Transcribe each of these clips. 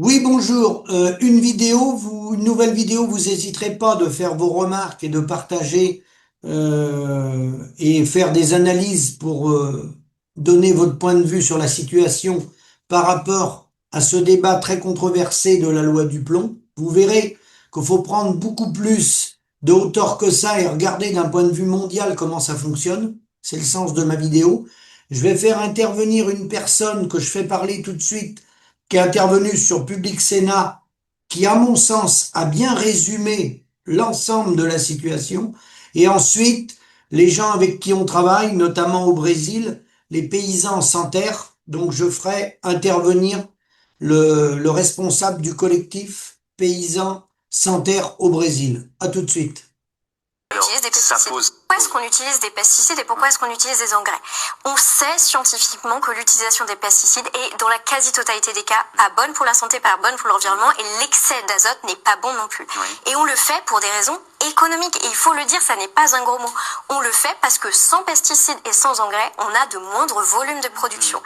Oui, bonjour. Une nouvelle vidéo, vous n'hésiterez pas de faire vos remarques et de partager et faire des analyses pour donner votre point de vue sur la situation par rapport à ce débat très controversé de la loi du plomb. Vous verrez qu'il faut prendre beaucoup plus de hauteur que ça et regarder d'un point de vue mondial comment ça fonctionne. C'est le sens de ma vidéo. Je vais faire intervenir une personne que je fais parler tout de suite qui est intervenu sur Public Sénat, qui, à mon sens, a bien résumé l'ensemble de la situation. Et ensuite, les gens avec qui on travaille, notamment au Brésil, les paysans sans terre. Donc, je ferai intervenir le responsable du collectif Paysans sans terre au Brésil. À tout de suite. Utilise des pesticides. Pourquoi est-ce qu'on utilise des pesticides et pourquoi est-ce qu'on utilise des engrais? On sait scientifiquement que l'utilisation des pesticides est, dans la quasi-totalité des cas, pas bonne pour la santé, pas bonne pour l'environnement, et l'excès d'azote n'est pas bon non plus. Oui. Et on le fait pour des raisons économiques. Et il faut le dire, ça n'est pas un gros mot. On le fait parce que sans pesticides et sans engrais, on a de moindres volumes de production.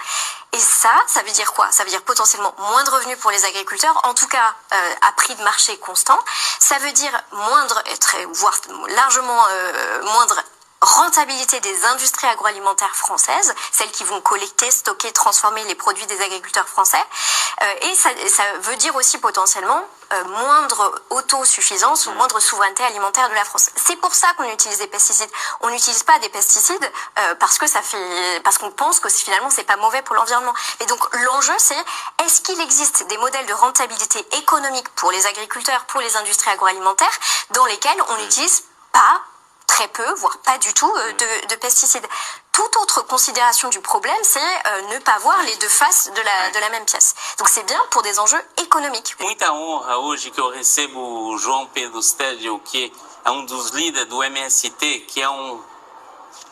Et ça veut dire quoi? Ça veut dire potentiellement moins de revenus pour les agriculteurs, en tout cas à prix de marché constant. Ça veut dire moindre, voire largement moindre rentabilité des industries agroalimentaires françaises, celles qui vont collecter, stocker, transformer les produits des agriculteurs français. Et ça veut dire aussi potentiellement moindre autosuffisance ou moindre souveraineté alimentaire de la France. C'est pour ça qu'on utilise des pesticides. On n'utilise pas des pesticides parce qu'on pense que finalement c'est pas mauvais pour l'environnement. Et donc l'enjeu c'est, est-ce qu'il existe des modèles de rentabilité économique pour les agriculteurs, pour les industries agroalimentaires, dans lesquels on n'utilise pas, très peu, voire pas du tout de pesticides. Toute autre considération du problème, c'est ne pas voir les deux faces de la même pièce. Donc c'est bien pour des enjeux économiques. Muita honra hoje que eu recebo o João Pedro Stédio, que é dos líderes do MST, que é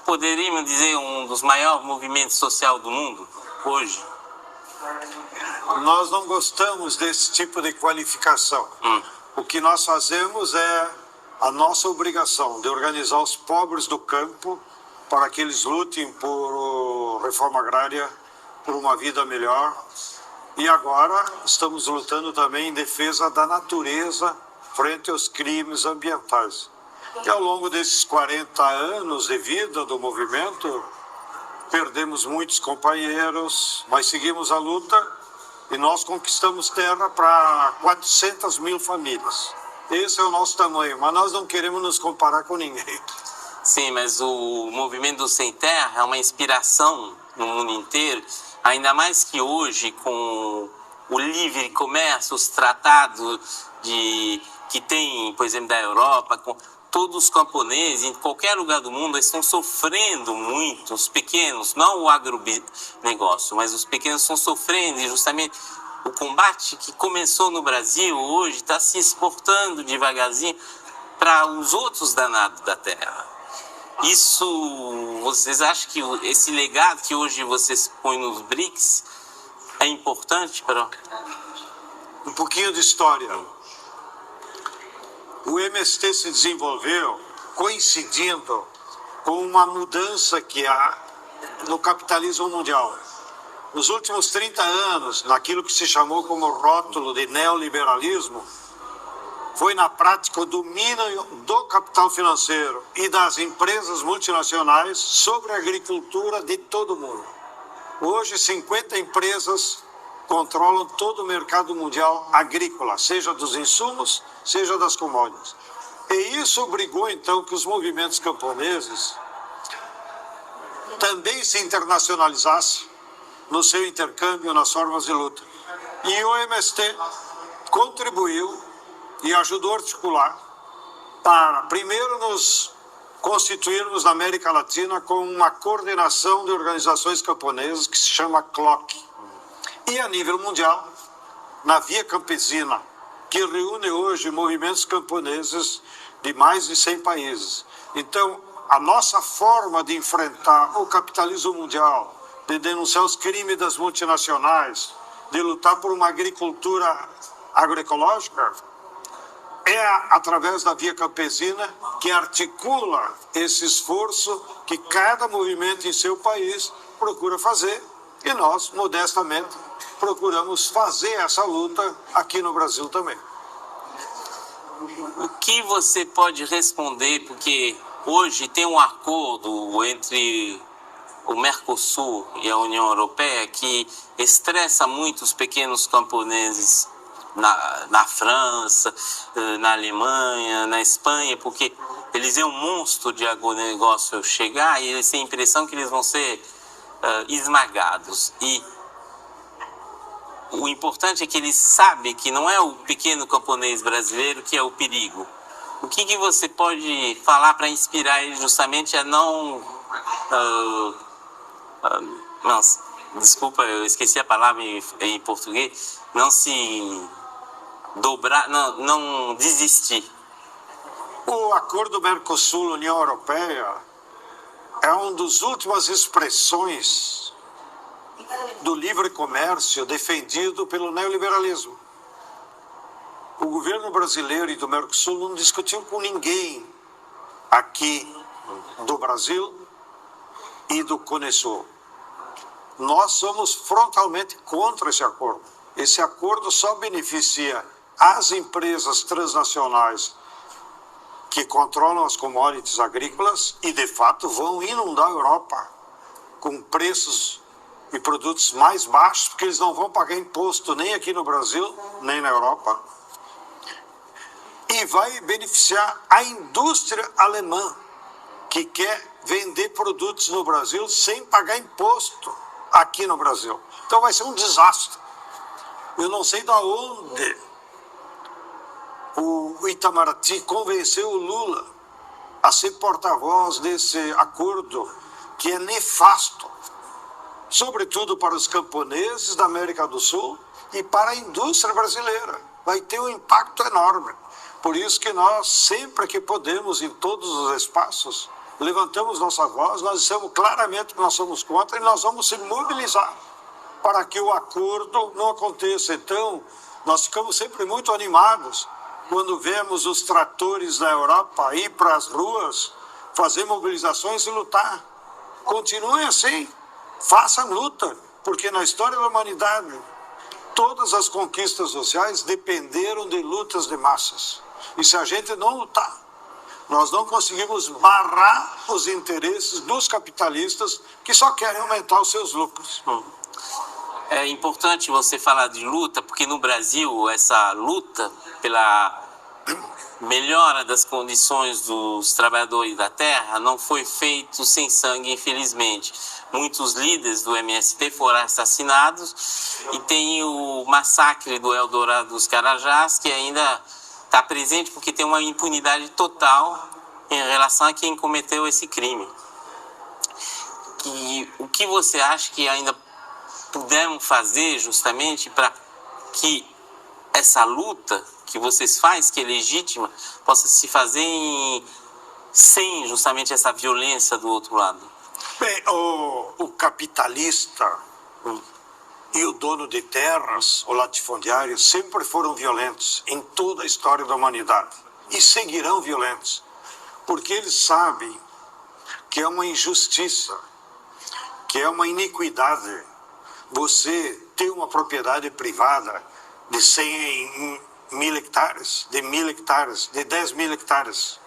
poderíamos dizer, dos maiores movimentos sociais do mundo hoje. Nós não gostamos desse tipo de qualificação. O que nós fazemos é a nossa obrigação de organizar os pobres do campo para que eles lutem por reforma agrária, por uma vida melhor. E agora estamos lutando também em defesa da natureza frente aos crimes ambientais. E ao longo desses 40 anos de vida do movimento, perdemos muitos companheiros, mas seguimos a luta e nós conquistamos terra para 400 mil famílias. Esse é o nosso tamanho, mas nós não queremos nos comparar com ninguém. Sim, mas o movimento Sem Terra é uma inspiração no mundo inteiro, ainda mais que hoje, com o livre comércio, os tratados que tem, por exemplo, da Europa, com todos os camponeses, em qualquer lugar do mundo, eles estão sofrendo muito, os pequenos, não o agronegócio, mas os pequenos estão sofrendo, e justamente o combate que começou no Brasil hoje está se exportando devagarzinho para os outros danados da terra. Isso, vocês acham que esse legado que hoje vocês põem nos BRICS é importante para... Um pouquinho de história. O MST se desenvolveu coincidindo com uma mudança que há no capitalismo mundial. Nos últimos 30 anos, naquilo que se chamou como rótulo de neoliberalismo, foi na prática o domínio do capital financeiro e das empresas multinacionais sobre a agricultura de todo o mundo. Hoje, 50 empresas controlam todo o mercado mundial agrícola, seja dos insumos, seja das commodities. E isso obrigou, então, que os movimentos camponeses também se internacionalizassem no seu intercâmbio nas formas de luta. E o MST contribuiu e ajudou a articular para, primeiro, nos constituirmos na América Latina com uma coordenação de organizações camponesas que se chama CLOC. E a nível mundial, na Via Campesina, que reúne hoje movimentos camponeses de mais de 100 países. Então, a nossa forma de enfrentar o capitalismo mundial, de denunciar os crimes das multinacionais, de lutar por uma agricultura agroecológica, é através da Via Campesina que articula esse esforço que cada movimento em seu país procura fazer, e nós, modestamente, procuramos fazer essa luta aqui no Brasil também. O que você pode responder, porque hoje tem um acordo entre o Mercosul e a União Europeia que estressa muito os pequenos camponeses na França, na Alemanha, na Espanha, porque eles veem um monstro de agronegócio chegar e eles têm a impressão que eles vão ser esmagados. E o importante é que eles sabem que não é o pequeno camponês brasileiro que é o perigo. O que você pode falar para inspirar eles justamente a não... desculpa, eu esqueci a palavra em português. Não se dobrar, não desistir. O acordo Mercosul-União Europeia é uma das últimas expressões do livre comércio defendido pelo neoliberalismo. O governo brasileiro e do Mercosul não discutiu com ninguém aqui do Brasil e do Conesul. Nós somos frontalmente contra esse acordo. Esse acordo só beneficia as empresas transnacionais que controlam as commodities agrícolas e, de fato, vão inundar a Europa com preços e produtos mais baixos, porque eles não vão pagar imposto nem aqui no Brasil, nem na Europa. E vai beneficiar a indústria alemã, que quer vender produtos no Brasil sem pagar imposto aqui no Brasil. Então vai ser um desastre. Eu não sei de onde o Itamaraty convenceu o Lula a ser porta-voz desse acordo que é nefasto, sobretudo para os camponeses da América do Sul e para a indústria brasileira. Vai ter um impacto enorme. Por isso que nós, sempre que podemos, em todos os espaços, levantamos nossa voz, nós dissemos claramente que nós somos contra e nós vamos se mobilizar para que o acordo não aconteça. Então, nós ficamos sempre muito animados quando vemos os tratores da Europa ir para as ruas, fazer mobilizações e lutar. Continuem assim, façam luta, porque na história da humanidade, todas as conquistas sociais dependeram de lutas de massas. E se a gente não lutar, nós não conseguimos barrar os interesses dos capitalistas que só querem aumentar os seus lucros. É importante você falar de luta, porque no Brasil essa luta pela melhora das condições dos trabalhadores da terra não foi feito sem sangue, infelizmente. Muitos líderes do MST foram assassinados e tem o massacre do Eldorado dos Carajás, que ainda está presente porque tem uma impunidade total em relação a quem cometeu esse crime. E o que você acha que ainda pudermos fazer justamente para que essa luta que vocês fazem, que é legítima, possa se fazer sem justamente essa violência do outro lado? Bem, o capitalista e o dono de terras, o latifundiário, sempre foram violentos em toda a história da humanidade. E seguirão violentos, porque eles sabem que é uma injustiça, que é uma iniquidade você ter uma propriedade privada de 100 mil hectares, de 1.000 hectares, de 10 mil hectares.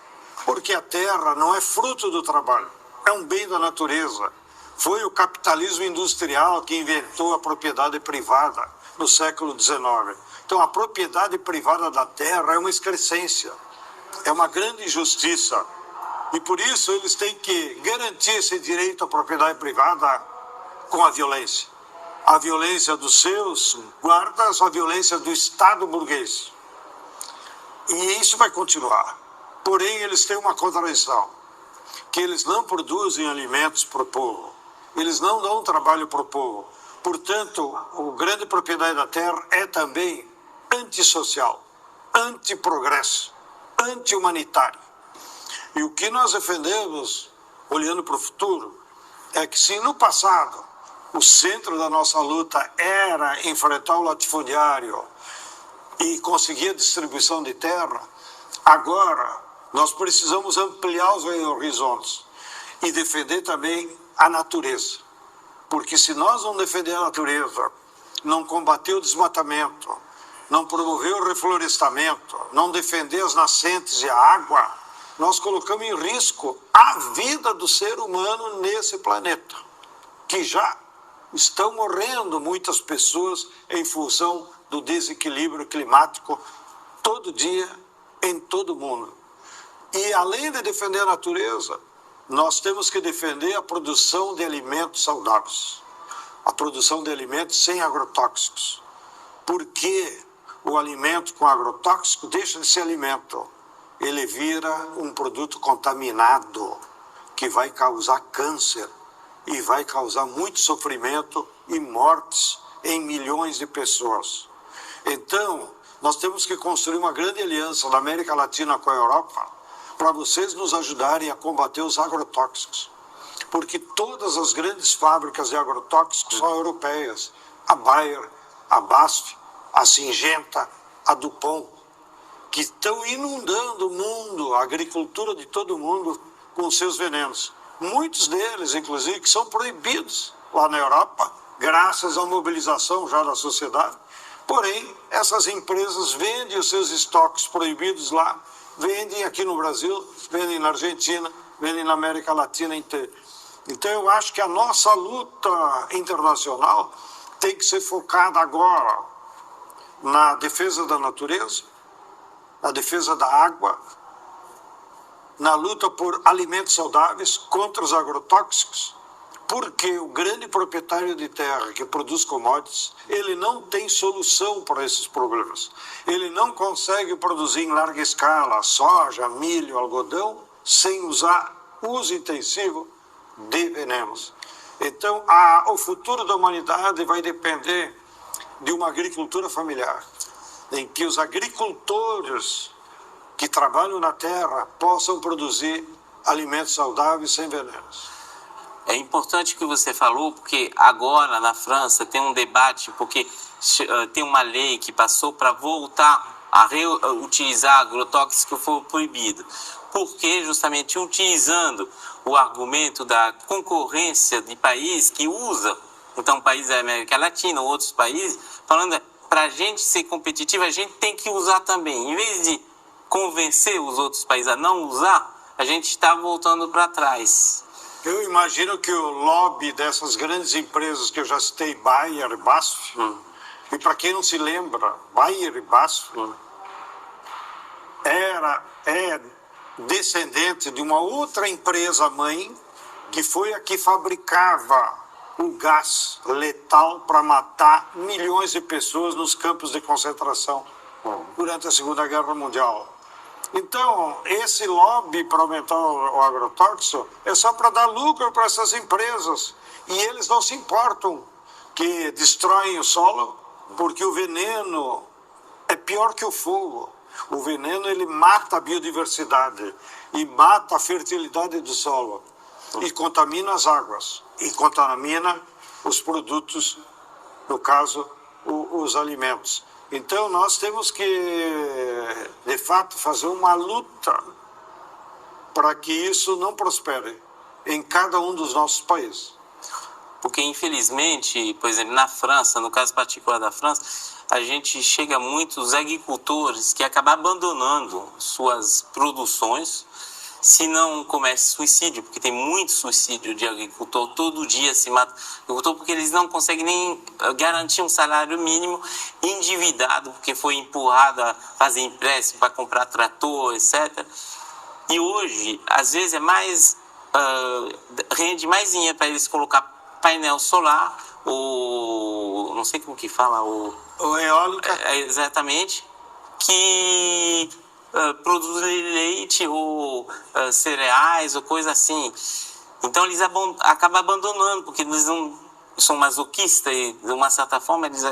Porque a terra não é fruto do trabalho, é um bem da natureza. Foi o capitalismo industrial que inventou a propriedade privada no século XIX. Então a propriedade privada da terra é uma excrescência, é uma grande injustiça. E por isso eles têm que garantir esse direito à propriedade privada com a violência. A violência dos seus guardas, a violência do Estado burguês. E isso vai continuar. Porém, eles têm uma contradição, que eles não produzem alimentos para o povo, eles não dão trabalho para o povo. Portanto, a grande propriedade da terra é também antissocial, antiprogresso, anti-humanitário. E o que nós defendemos, olhando para o futuro, é que se no passado o centro da nossa luta era enfrentar o latifundiário e conseguir a distribuição de terra, agora nós precisamos ampliar os horizontes e defender também a natureza. Porque se nós não defender a natureza, não combater o desmatamento, não promover o reflorestamento, não defender as nascentes e a água, nós colocamos em risco a vida do ser humano nesse planeta, que já estão morrendo muitas pessoas em função do desequilíbrio climático todo dia em todo o mundo. E além de defender a natureza, nós temos que defender a produção de alimentos saudáveis, a produção de alimentos sem agrotóxicos, porque o alimento com agrotóxico deixa de ser alimento, ele vira um produto contaminado que vai causar câncer e vai causar muito sofrimento e mortes em milhões de pessoas. Então, nós temos que construir uma grande aliança da América Latina com a Europa para vocês nos ajudarem a combater os agrotóxicos. Porque todas as grandes fábricas de agrotóxicos são europeias. A Bayer, a BASF, a Syngenta, a DuPont, que estão inundando o mundo, a agricultura de todo mundo, com seus venenos. Muitos deles, inclusive, que são proibidos lá na Europa, graças à mobilização já da sociedade. Porém, essas empresas vendem os seus estoques proibidos lá, vendem aqui no Brasil, vendem na Argentina, vendem na América Latina inteira. Então, eu acho que a nossa luta internacional tem que ser focada agora na defesa da natureza, na defesa da água, na luta por alimentos saudáveis contra os agrotóxicos, porque o grande proprietário de terra que produz commodities, ele não tem solução para esses problemas. Ele não consegue produzir em larga escala soja, milho, algodão, sem usar uso intensivo de venenos. Então, o futuro da humanidade vai depender de uma agricultura familiar, em que os agricultores que trabalham na terra possam produzir alimentos saudáveis sem venenos. É importante o que você falou, porque agora na França tem um debate, porque tem uma lei que passou para voltar a reutilizar agrotóxicos que foi proibido. Porque justamente utilizando o argumento da concorrência de países que usa, então países da América Latina ou outros países, falando para a gente ser competitivo, a gente tem que usar também. Em vez de convencer os outros países a não usar, a gente está voltando para trás. Eu imagino que o lobby dessas grandes empresas que eu já citei, Bayer e BASF, e para quem não se lembra, Bayer e BASF é descendente de uma outra empresa mãe que foi a que fabricava o gás letal para matar milhões de pessoas nos campos de concentração durante a Segunda Guerra Mundial. Então, esse lobby para aumentar o agrotóxico é só para dar lucro para essas empresas. E eles não se importam que destroem o solo, porque o veneno é pior que o fogo. O veneno, ele mata a biodiversidade e mata a fertilidade do solo e contamina as águas e contamina os produtos, no caso, os alimentos. Então, nós temos que, de fato, fazer uma luta para que isso não prospere em cada um dos nossos países. Porque, infelizmente, por exemplo, na França, no caso particular da França, a gente chega a muitos agricultores que acabam abandonando suas produções, se não comece suicídio, porque tem muito suicídio de agricultor, todo dia se mata agricultor, porque eles não conseguem nem garantir um salário mínimo, endividado, porque foi empurrado a fazer empréstimo para comprar trator, etc. E hoje, às vezes, rende mais dinheiro para eles colocar painel solar, ou não sei como que fala, o eólica. Exatamente, que produzir leite ou cereais ou coisa assim. Então eles acabam abandonando, porque eles não são masoquistas e, de uma certa forma, eles,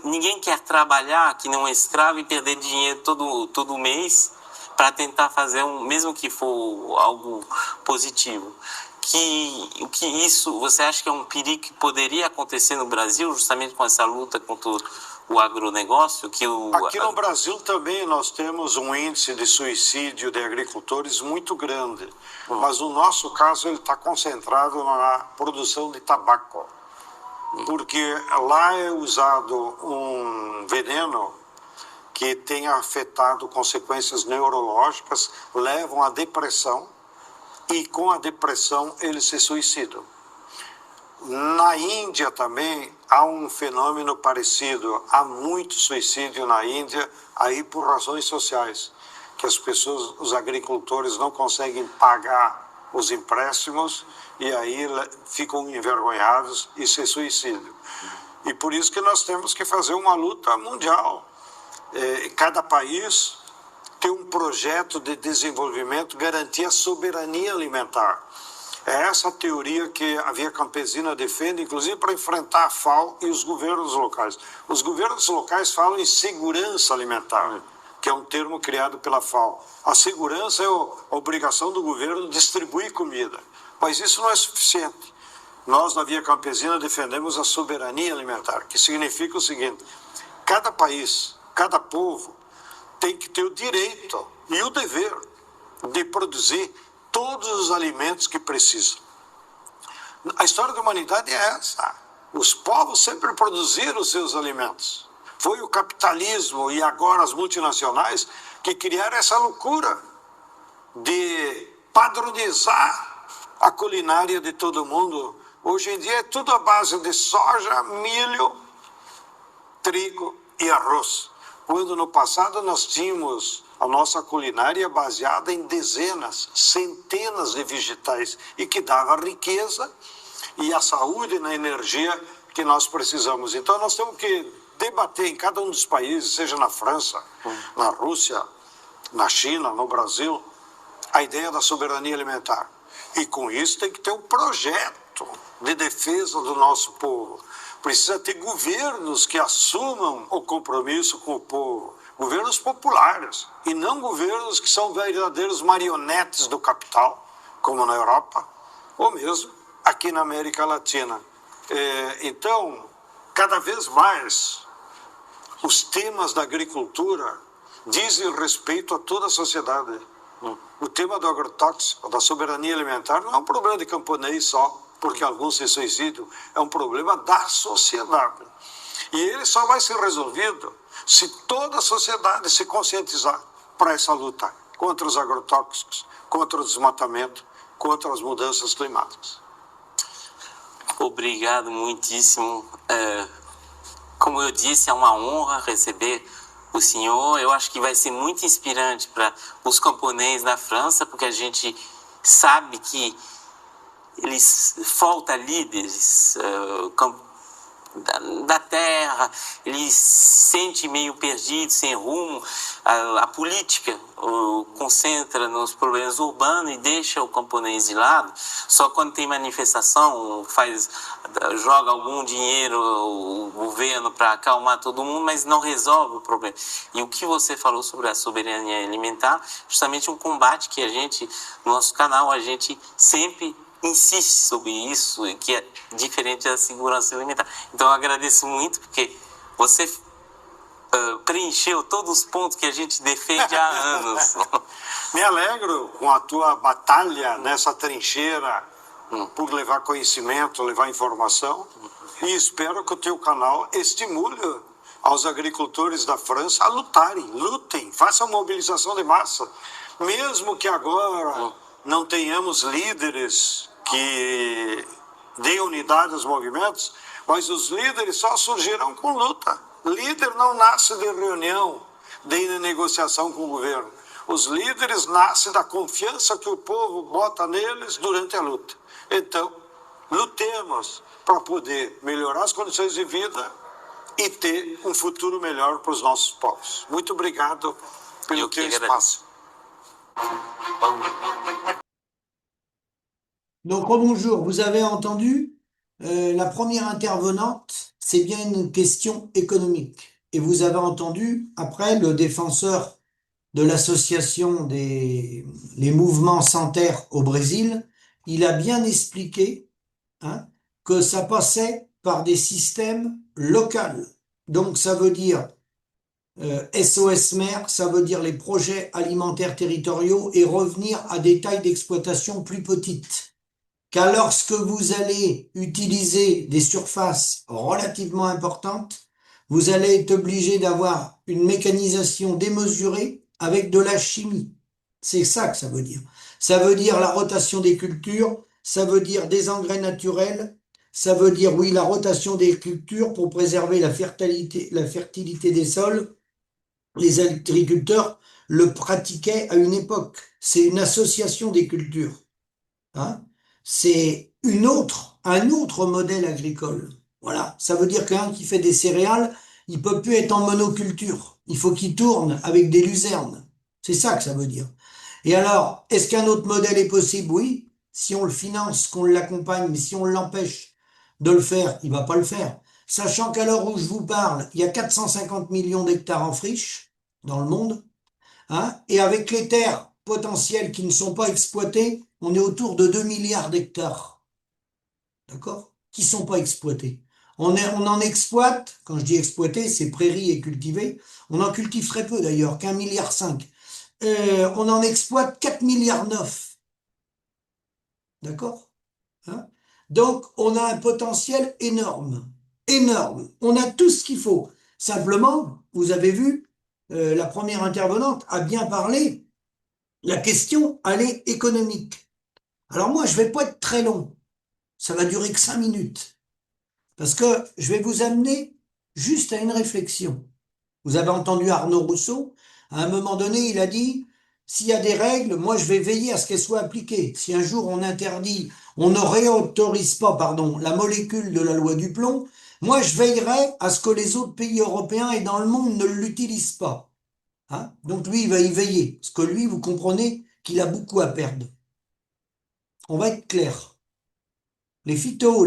ninguém quer trabalhar que não é escravo e perder dinheiro todo mês para tentar fazer mesmo que for algo positivo. Que isso, você acha que é um perigo que poderia acontecer no Brasil, justamente com essa luta contra o agronegócio? Aqui no Brasil também nós temos um índice de suicídio de agricultores muito grande, mas no nosso caso ele está concentrado na produção de tabaco. porque lá é usado um veneno que tem afetado consequências neurológicas, levam à depressão, e com a depressão eles se suicidam. Na Índia também há um fenômeno parecido, há muito suicídio na Índia, aí por razões sociais, que as pessoas, os agricultores não conseguem pagar os empréstimos e aí ficam envergonhados e se suicidam. E por isso que nós temos que fazer uma luta mundial. Cada país tem um projeto de desenvolvimento, garantir a soberania alimentar. É essa teoria que a Via Campesina defende, inclusive para enfrentar a FAO e os governos locais. Os governos locais falam em segurança alimentar, que é um termo criado pela FAO. A segurança é a obrigação do governo de distribuir comida, mas isso não é suficiente. Nós, na Via Campesina, defendemos a soberania alimentar, que significa o seguinte: cada país, cada povo tem que ter o direito e o dever de produzir todos os alimentos que precisam. A história da humanidade é essa. Os povos sempre produziram os seus alimentos. Foi o capitalismo e agora as multinacionais que criaram essa loucura de padronizar a culinária de todo mundo. Hoje em dia é tudo à base de soja, milho, trigo e arroz. Quando no passado nós tínhamos a nossa culinária baseada em dezenas, centenas de vegetais e que dava riqueza e a saúde na energia que nós precisamos. Então nós temos que debater em cada um dos países, seja na França, na Rússia, na China, no Brasil, a ideia da soberania alimentar. E com isso tem que ter um projeto de defesa do nosso povo. Precisa ter governos que assumam o compromisso com o povo. Governos populares e não governos que são verdadeiros marionetes do capital, como na Europa, ou mesmo aqui na América Latina. Então, cada vez mais, os temas da agricultura dizem respeito a toda a sociedade. O tema do agrotóxico, da soberania alimentar, não é um problema de camponês só, porque alguns se suicidam, é um problema da sociedade. E ele só vai ser resolvido se toda a sociedade se conscientizar para essa luta contra os agrotóxicos, contra o desmatamento, contra as mudanças climáticas. Obrigado muitíssimo. Como eu disse, é uma honra receber o senhor. Eu acho que vai ser muito inspirante para os camponeses da França, porque a gente sabe que falta líderes da terra, eles se sentem meio perdidos, sem rumo. A política concentra nos problemas urbanos e deixa o camponês de lado. Só quando tem manifestação joga algum dinheiro o governo para acalmar todo mundo, mas não resolve o problema. E o que você falou sobre a soberania alimentar, justamente um combate que a gente, no nosso canal, a gente sempre insiste sobre isso, que é diferente da segurança alimentar. Então eu agradeço muito, porque você preencheu todos os pontos que a gente defende há anos. Me alegro com a tua batalha nessa trincheira por levar conhecimento, levar informação, e espero que o teu canal estimule aos agricultores da França a lutem, façam mobilização de massa. Mesmo que agora não tenhamos líderes que dê unidade aos movimentos, mas os líderes só surgirão com luta. Líder não nasce de reunião, de negociação com o governo. Os líderes nascem da confiança que o povo bota neles durante a luta. Então, lutemos para poder melhorar as condições de vida e ter um futuro melhor para os nossos povos. Muito obrigado pelo teu espaço. Donc, bonjour, vous avez entendu, la première intervenante, c'est bien une question économique. Et vous avez entendu, après, le défenseur de l'association les mouvements sans terre au Brésil, il a bien expliqué que ça passait par des systèmes locaux. Donc, ça veut dire SOS Mer, ça veut dire les projets alimentaires territoriaux et revenir à des tailles d'exploitation plus petites, lorsque vous allez utiliser des surfaces relativement importantes, vous allez être obligé d'avoir une mécanisation démesurée avec de la chimie. C'est ça que ça veut dire. Ça veut dire la rotation des cultures, ça veut dire des engrais naturels, ça veut dire, oui, la rotation des cultures pour préserver la fertilité des sols. Les agriculteurs le pratiquaient à une époque. C'est une association des cultures. Hein. C'est un autre modèle agricole. Voilà. Ça veut dire qu'un qui fait des céréales, il peut plus être en monoculture. Il faut qu'il tourne avec des luzernes. C'est ça que ça veut dire. Et alors, est-ce qu'un autre modèle est possible? Oui. Si on le finance, qu'on l'accompagne, mais si on l'empêche de le faire, il va pas le faire. Sachant qu'à l'heure où je vous parle, il y a 450 millions d'hectares en friche dans le monde. Hein, et avec les terres potentielles qui ne sont pas exploitées, on est autour de 2 milliards d'hectares, d'accord, qui sont pas exploités. On en exploite, quand je dis exploiter, c'est prairies et cultivées. On en cultive très peu d'ailleurs, qu'1,5 milliard. On en exploite 4 milliards 9, d'accord, hein. Donc, on a un potentiel énorme, énorme. On a tout ce qu'il faut. Simplement, vous avez vu, la première intervenante a bien parlé. La question, elle est économique. Alors moi, je vais pas être très long. Ça va durer que 5 minutes. Parce que je vais vous amener juste à une réflexion. Vous avez entendu Arnaud Rousseau. À un moment donné, il a dit, s'il y a des règles, moi, je vais veiller à ce qu'elles soient appliquées. Si un jour on ne réautorise pas, pardon, la molécule de la loi du plomb, moi, je veillerai à ce que les autres pays européens et dans le monde ne l'utilisent pas. Hein? Donc lui, il va y veiller. Parce que lui, vous comprenez qu'il a beaucoup à perdre. On va être clair. Les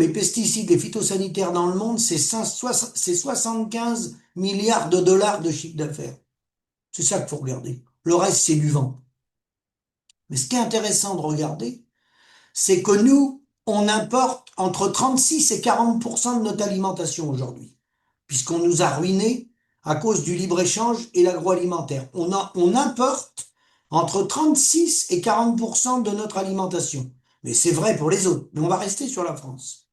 pesticides, les phytosanitaires dans le monde, c'est 75 milliards de dollars de chiffre d'affaires. C'est ça qu'il faut regarder. Le reste, c'est du vent. Mais ce qui est intéressant de regarder, c'est que nous, on importe entre 36 et 40% de notre alimentation aujourd'hui, puisqu'on nous a ruinés à cause du libre-échange et l'agroalimentaire. On importe entre 36 et 40% de notre alimentation. Mais c'est vrai pour les autres. Mais on va rester sur la France.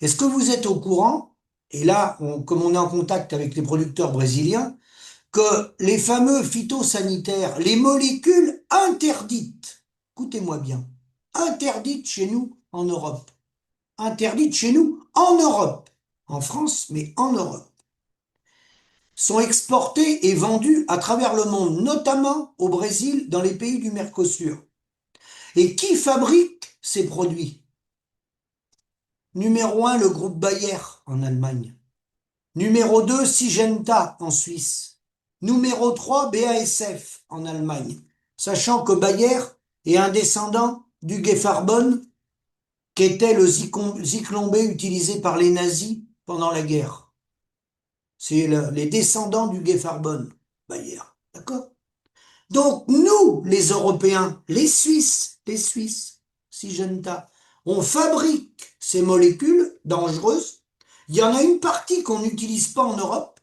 Est-ce que vous êtes au courant, et là, comme on est en contact avec les producteurs brésiliens, que les fameux phytosanitaires, les molécules interdites, écoutez-moi bien, interdites chez nous en Europe, interdites chez nous en Europe, en France, mais en Europe, sont exportées et vendues à travers le monde, notamment au Brésil, dans les pays du Mercosur. Et qui fabrique ces produits? Numéro 1, le groupe Bayer en Allemagne. Numéro 2, Syngenta en Suisse. Numéro 3, BASF en Allemagne. Sachant que Bayer est un descendant du Gefarbon, qui était le Zyklon B utilisé par les nazis pendant la guerre. C'est les descendants du Gefarbon, Bayer. D'accord? Donc, nous, les Européens, les Suisses, Syngenta, on fabrique ces molécules dangereuses. Il y en a une partie qu'on n'utilise pas en Europe.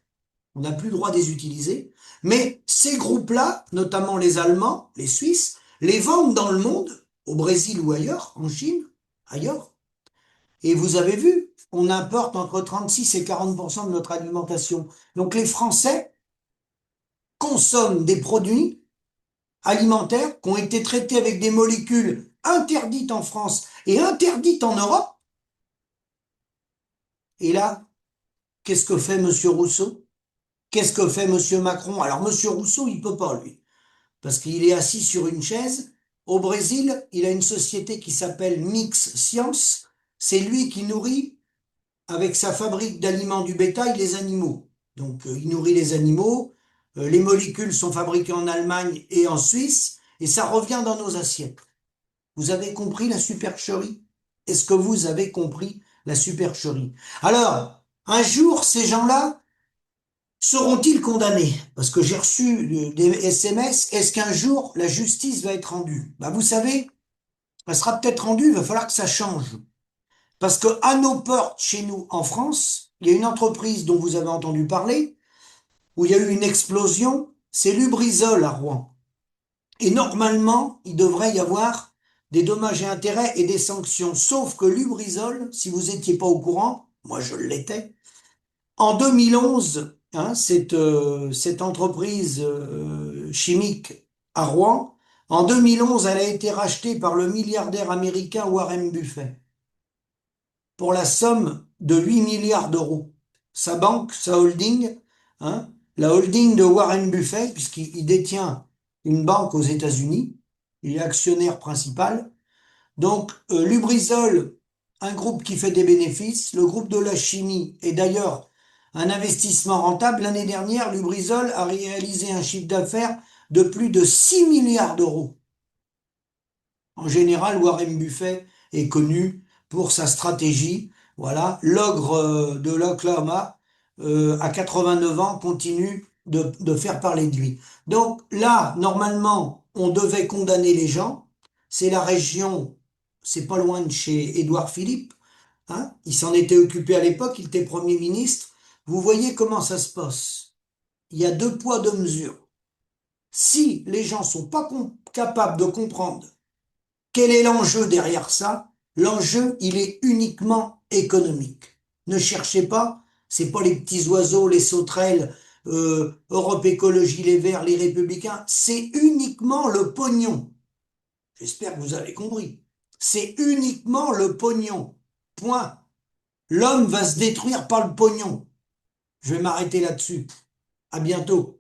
On n'a plus le droit de les utiliser. Mais ces groupes-là, notamment les Allemands, les Suisses, les vendent dans le monde, au Brésil ou ailleurs, en Chine, ailleurs. Et vous avez vu, on importe entre 36 et 40% de notre alimentation. Donc les Français consomment des produits alimentaires qui ont été traités avec des molécules interdites en France et interdites en Europe. Et là, qu'est-ce que fait Monsieur Rousseau? Qu'est-ce que fait Monsieur Macron? Alors Monsieur Rousseau, il peut pas, lui, parce qu'il est assis sur une chaise. Au Brésil, il a une société qui s'appelle Mix Science. C'est lui qui nourrit, avec sa fabrique d'aliments du bétail, les animaux. Donc il nourrit les animaux. Les molécules sont fabriquées en Allemagne et en Suisse, et ça revient dans nos assiettes. Vous avez compris la supercherie? Est-ce que vous avez compris la supercherie? Alors, un jour, ces gens-là seront-ils condamnés? Parce que j'ai reçu des SMS, est-ce qu'un jour la justice va être rendue? Bah, vous savez, elle sera peut-être rendue, il va falloir que ça change. Parce que à nos portes, chez nous, en France, il y a une entreprise dont vous avez entendu parler, où il y a eu une explosion, c'est Lubrizol à Rouen. Et normalement, il devrait y avoir des dommages et intérêts et des sanctions. Sauf que Lubrizol, si vous n'étiez pas au courant, moi je l'étais, en 2011, hein, cette entreprise chimique à Rouen, en 2011, elle a été rachetée par le milliardaire américain Warren Buffett pour la somme de 8 milliards d'euros. Sa banque, sa holding, hein, la holding de Warren Buffett, puisqu'il détient une banque aux États-Unis, il est actionnaire principal. Donc, Lubrizol, un groupe qui fait des bénéfices, le groupe de la chimie est d'ailleurs un investissement rentable. L'année dernière, Lubrizol a réalisé un chiffre d'affaires de plus de 6 milliards d'euros. En général, Warren Buffett est connu pour sa stratégie. Voilà, l'ogre de l'Oklahoma, à 89 ans, continue de faire parler de lui. Donc là, normalement, on devait condamner les gens. C'est la région, c'est pas loin de chez Édouard Philippe, hein. Il s'en était occupé à l'époque, il était Premier ministre. Vous voyez comment ça se passe. Il y a deux poids, deux mesures. Si les gens sont pas capables de comprendre quel est l'enjeu derrière ça? L'enjeu, il est uniquement économique. Ne cherchez pas, c'est pas les petits oiseaux, les sauterelles, Europe Écologie Les Verts, les Républicains, c'est uniquement le pognon. J'espère que vous avez compris. C'est uniquement le pognon. Point. L'homme va se détruire par le pognon. Je vais m'arrêter là-dessus. À bientôt.